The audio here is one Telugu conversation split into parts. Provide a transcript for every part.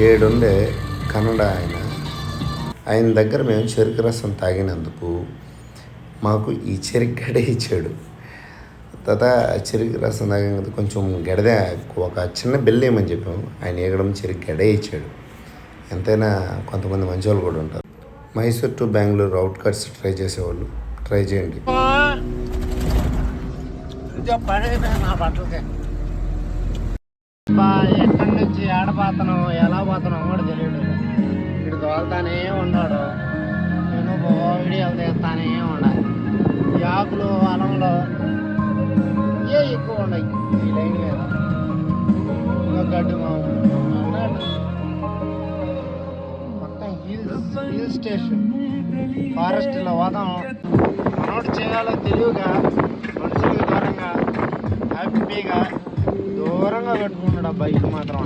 ఏడుండే కన్నడ ఆయన దగ్గర మేము చెరుకు రసం తాగినందుకు మాకు ఈ చెరుకు గడ్డ ఇచ్చాడు. తర్వాత చెరుకు రసం తాగినందుకు కొంచెం గడదే ఒక చిన్న బెల్లి ఏమని చెప్పాము, ఆయన ఏగడం చెరుకు గడ్డ ఇచ్చాడు. ఎంతైనా కొంతమంది మంచి వాళ్ళు కూడా ఉంటారు. Mysore to Bengaluru out cuts try చేసేవాళ్ళు ట్రై చేయండి. ఎక్కడి నుంచి ఆడపోతాను ఎలా పోతానో కూడా తెలియదు. ఇక్కడ తోలుతానే ఉన్నాడు, నేను వీడియోలు తీస్తానే ఉండాలి. ఈ ఆకులు అలంలో ఎక్కువ ఉన్నాయి ఈ లైన్ మీద. ఇంకా గడ్డి మొత్తం హిల్ స్టేషన్ ఫారెస్ట్లో పోదాం. మనోడు చేయాలో తెలివిగా మనుషులకు దూరంగా హ్యాపీగా దూరంగా పెట్టుకున్నాడు ఆ బైక్ మాత్రం.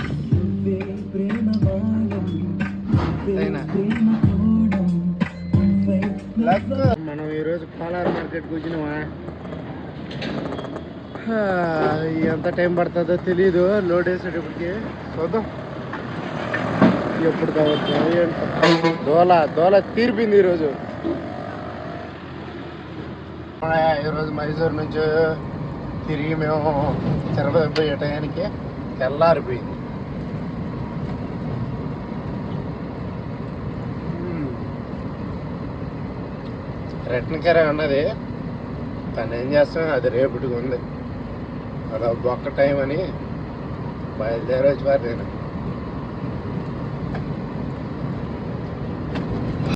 మనం ఈరోజు కోలార్ మార్కెట్కి వచ్చినామా, ఎంత టైం పడుతుందో తెలీదు. లోడ్ వేసేటప్పటికి చూద్దాం ఎప్పుడు కావచ్చు. దోల తీర్పింది ఈరోజు. ఈరోజు మైసూరు నుంచి తిరిగి మేము తిరుపతి పోయే టయానికి తెల్లారిపోయింది. రిటర్న్ కేరే ఉన్నది, తను ఏం చేస్తాం అది రేపటికి ఉంది. అదొక ఒక్క టైం అని బయలుదేరి వచ్చి పారిపోయాను.